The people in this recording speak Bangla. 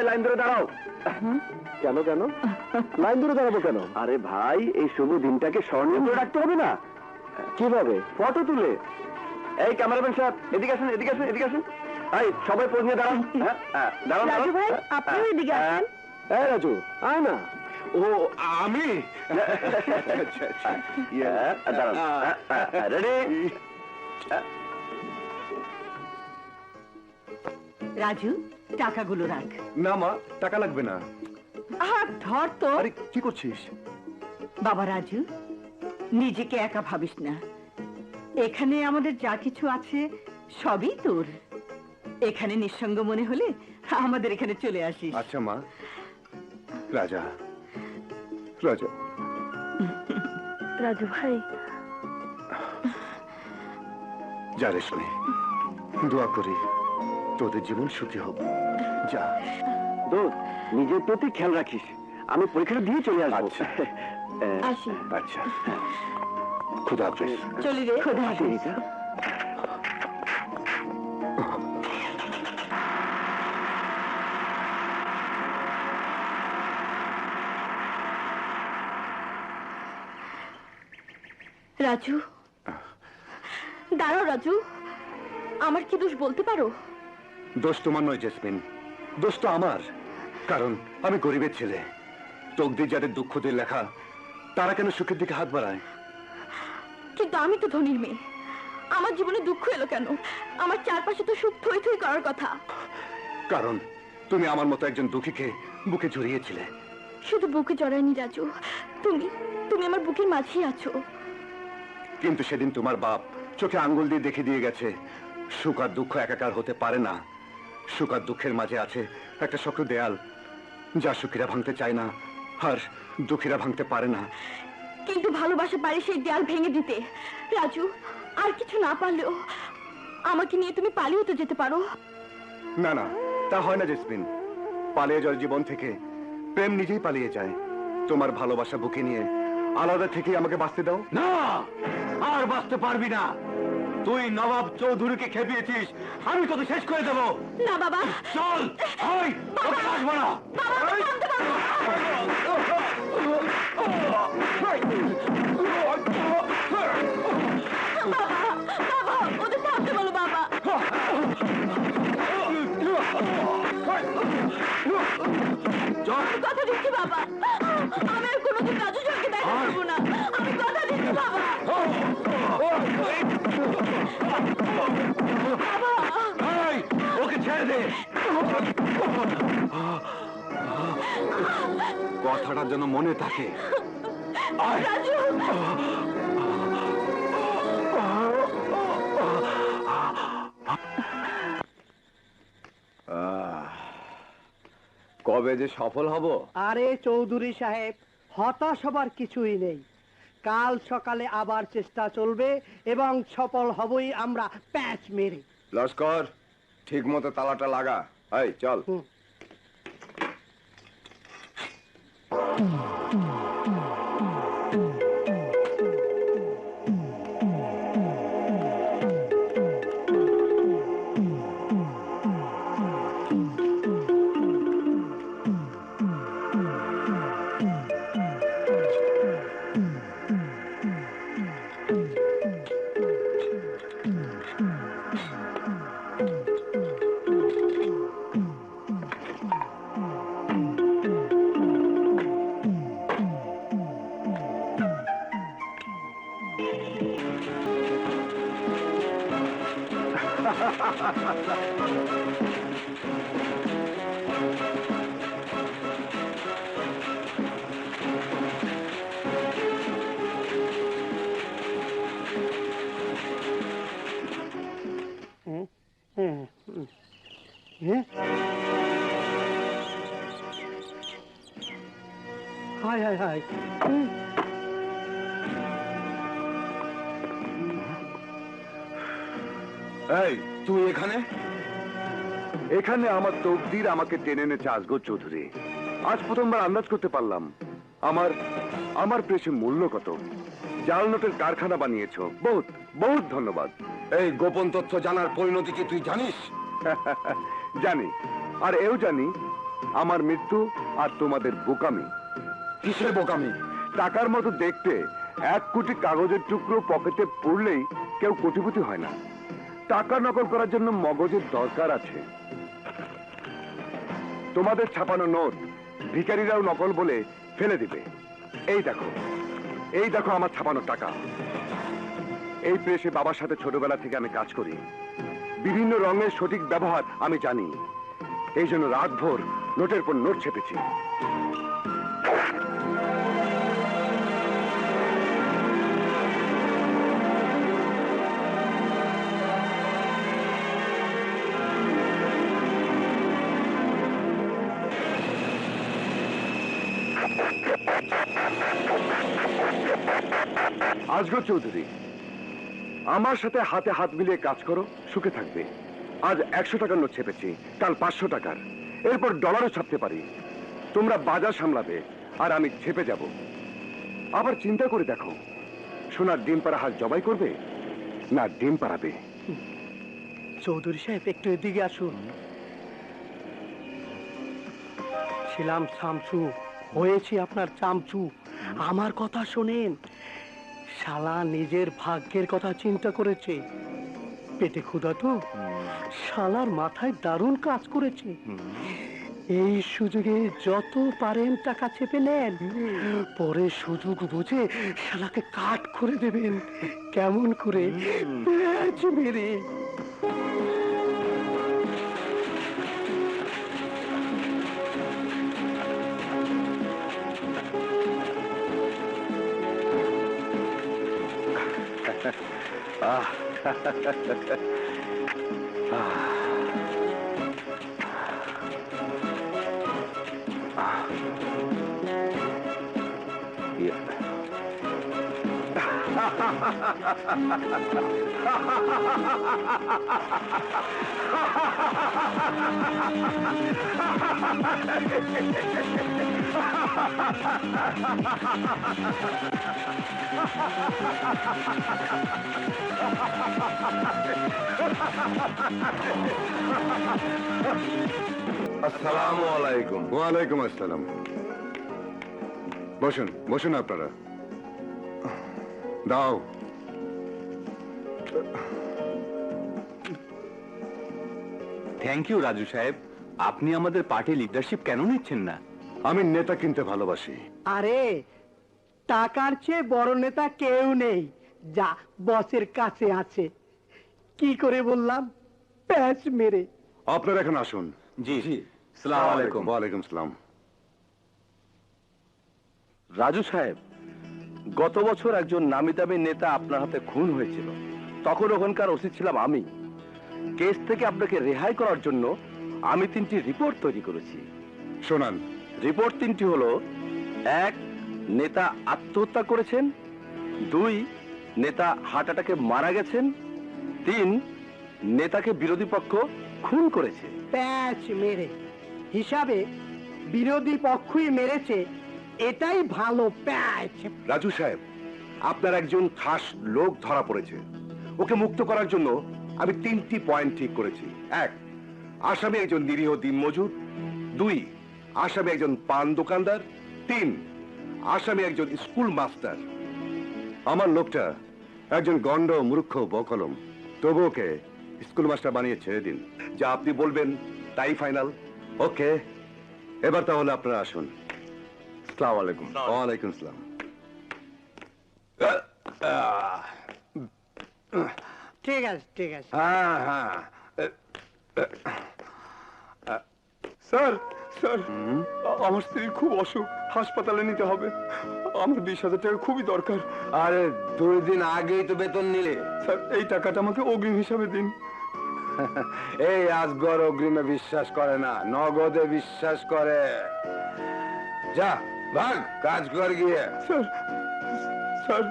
লাইন ধরে দাঁড়াও। কেন কেন লাইন ধরে দাঁড়াবো কেন? আরে ভাই, এই শুভ দিনটাকে স্মরণীয় করে রাখতে হবে না? কিভাবে? ফটো তুলে। এই ক্যামেরাম্যান সাহেব, এদিকে আসুন, এদিকে আসুন, এদিকে আসুন। এই সবাই পোজ নিয়ে দাঁড়ান। দাঁড়ান রাজু ভাই, আপনিও এদিকে আসেন। এই রাজু, আয় না। ও আমি দাঁড়ান, রেডি? রাজু, টাকাগুলো রাখ। না মা, টাকা লাগবে না। ধর তো। আরে কি করছিস? বাবা রাজু, নিজেকে একা ভাবিস না। এখানে আমাদের যা কিছু আছে সবই তোর। এখানে নিঃসঙ্গ মনে হলে আমাদের এখানে চলে আসিস। আচ্ছা মা। রাজা, রাজা, রাজু ভাই, যা রে শুনে, দোয়া করি তোদের জীবন সুখী হোক। যা দোস্ত, নিজের প্রতি খেয়াল রাখিস। আমি পরীক্ষাটা দিয়ে চলে আসবো। আচ্ছা। আসি। আচ্ছা, খুদা হাফেজ। চলি রে। খোদা হাফেজ। রাজু, দাঁড়াও রাজু, আমার কি দোষ বলতে পারো? দোষ তোমার নয় জেসমিন, দোষ তো আমার। কারণ আমি গরিবের ছেলে। তকদির যাদের দুঃখ দিয়ে লেখা, তারা কেন সুখের দিকে হাত বাড়ায়? কিন্তু আমি তো ধনীর মেয়ে, আমার জীবনে দুঃখ এলো কেন? আমার চারপাশে তো সুখ থই থই করার কথা। কারণ তুমি আমার মতো একজন দুঃখীকে বুকে জড়িয়েছিলে। শুধু বুকে জড়ায়নি রাজু, তুমি তুমি আমার বুকের মাঝেই আছো। কিন্তু সেদিন তোমার বাপ চোখে আঙ্গুল দিয়ে দেখে দিয়ে গেছে, সুখ আর দুঃখ একাকার হতে পারে না। সুখ আর দুঃখের মাঝে আছে একটা শক্ত দেয়াল, যা সুখীরা ভাঙতে চায় না আর দুঃখীরা ভাঙতে পারে না। কিন্তু ভালোবাসা পারে সেই দেয়াল ভেঙে দিতে। রাজু, আর কিছু না পারলেও আমাকে নিয়ে তুমি পালিয়ে তো যেতে পারো। না না, তা হয় না জেসমিন। পালিয়ে যাওয়ার জীবন থেকে প্রেম নিজেই পালিয়ে যায়। তোমার ভালোবাসা বুকে নিয়ে আলাদা থেকে আমাকে বাঁচতে দাও। না, আর বাঁচতে পারবি না। তুই নবাব চৌধুরীকে খেপিয়েছিস, আমি তোকে শেষ করে দেবো। না বাবা, চল, ওই ওকে আসবো না। বাবা, ওদের থামতে বলো বাবা। কথা দিচ্ছি বাবা, আমি আর কোনোদিন রাজু সঙ্গে দেখা করবো না। আমি কথা দিচ্ছি বাবা। ওকে ছেড়ে দে। কথাটা যেন মনে থাকে। রাজু, কবে যে সফল হব? আরে চৌধুরী সাহেব, হতাশ হবার কিছুই নেই। কাল সকালে আবার চেষ্টা চলবে এবং সফল হবই আমরা প্যাচ মেরে। লস্কর, ঠিক মতো তালাটা লাগা। এই চল। হায় হায় হায়, এই তুই এখানে? এখানে আমার তকদির আমাকে টেনে এনেছে আসগর চৌধুরী। আজ প্রথমবার আন্দাজ করতে পারলাম আমার আমার প্রেসের মূল্য কত। জাল নোটের কারখানা বানিয়েছো, বহুত বহুত ধন্যবাদ। এই গোপন তথ্য জানার পরিণতি কি তুই জানিস? জানি, আর এও জানি আমার মৃত্যু আর তোমাদের বোকামি। কিসের বোকামি? টাকার মতো দেখতে 1 কোটি কাগজের টুকরো পকেটে পড়লেই কেউ কোটিপতি হয় না। টাকা নকল করার জন্য মগজের দরকার আছে। তোমাদের ছাপানো নোট ভিখারিরাও নকল বলে ফেলে দিবে। এই দেখো আমার ছাপানো টাকা। এই প্রেসে বাবার সাথে ছোটবেলা থেকে আমি কাজ করি। বিভিন্ন রঙের সঠিক ব্যবহার আমি জানি। এই জন্য রাতভর নোটের পর নোট ছেপেছি। আজগর চৌধুরী, আমার সাথে হাতে হাত মিলিয়ে কাজ করো, সুখে থাকবে। আজ 100 টাকার নোট ছেপেছি, কাল 500 টাকার, এরপর ডলারও ছাপতে পারি। তোমরা বাজার সামলাবে আর আমি ছেপে যাব। আবার চিন্তা করে দেখো, সোনার ডিম পাড়া হাত জবাই করবে না ডিম পাড়াবে? চৌধুরী সাহেব একটু এদিকে আসুন। ছিলাম চামচু, হয়েছি আপনার চামচু। আমার কথা শোনেন। শালা নিজের ভাগ্যের কথা চিন্তা করেছে। পেটে ক্ষুধা তো, শালার মাথায় দারুণ কাজ করেছে। এই সুযোগে যত পারেন টাকা চেপে নেন, পরে সুযোগ বুঝে শালাকে কাট করে দেবেন। কেমন করে? প্যাঁচ মেরে। আসসালামু আলাইকুম। ওয়ালাইকুম আসসালাম। বসুন বসুন আপনারা। দাও। থ্যাংক ইউ রাজু সাহেব, আপনি আমাদের পার্টি লিডারশিপ কেন নিচ্ছেন না? আমি নেতা কিনতে ভালোবাসি। আরে টাকার চেয়ে বড় নেতা কেউ নেই, যা বসের কাছে আছে। কি করে বললাম? প্যাঁচ মেরে। আপনারা এখন আসুন। জি, আসসালামু আলাইকুম। ওয়ালাইকুম সালাম। রাজু সাহেব, গত বছর একজন নামি দামি নেতা আপনার হাতে খুন হয়েছিল। তখন ওখানকার ওসি ছিলাম আমি। কেস থেকে আপনাকে রেহাই করার জন্য আমি 3টি রিপোর্ট তৈরি করেছি। শোনান। রিপোর্ট 3টি হলো: 1, নেতা আত্মহত্যা করেছেন; 2, নেতা হার্ট অ্যাটাকে মারা গেছেন; 3, নেতাকে বিরোধী পক্ষ খুন করেছে। প্যাঁচ মেরে হিসাবে বিরোধী পক্ষই মেরেছে, এটাই ভালো প্যাঁচ। রাজু সাহেব, আপনার একজন খাস লোক ধরা পড়েছে। ওকে মুক্ত করার জন্য আমি 3টি পয়েন্ট ঠিক করেছি। 1, আসামি একজন নিরীহ দিনমজুর; 2, আসামি একজন পান দোকানদার; 3, আসামি একজন স্কুল মাস্টার। আমার লোকটা একজন গন্ড মূর্খ বকলম, তবু ওকে স্কুল মাস্টার বানিয়ে ছেড়ে দিন। যা আপনি বলবেন তাই ফাইনাল। ওকে, এবার তাহলে আপনারা আসুন। আসসালামু আলাইকুম। ওয়ালাইকুম আসসালাম। ঠিক আছে ঠিক আছে। হ্যাঁ হ্যাঁ। স্যার স্যার, আমার স্ত্রীর খুব অসুখ, হাসপাতালে নিতে হবে। আমার 20,000 টাকা খুবই দরকার। আরে 2 দিন আগেই তো বেতন নিলে। স্যার, এই টাকাটা আমাকে অগ্রিম হিসাবে দিন। এই আজগর অগ্রিমে বিশ্বাস করে না, নগদে বিশ্বাস করে। যা ভাগ, কাজ কর গিয়ে। Sir sir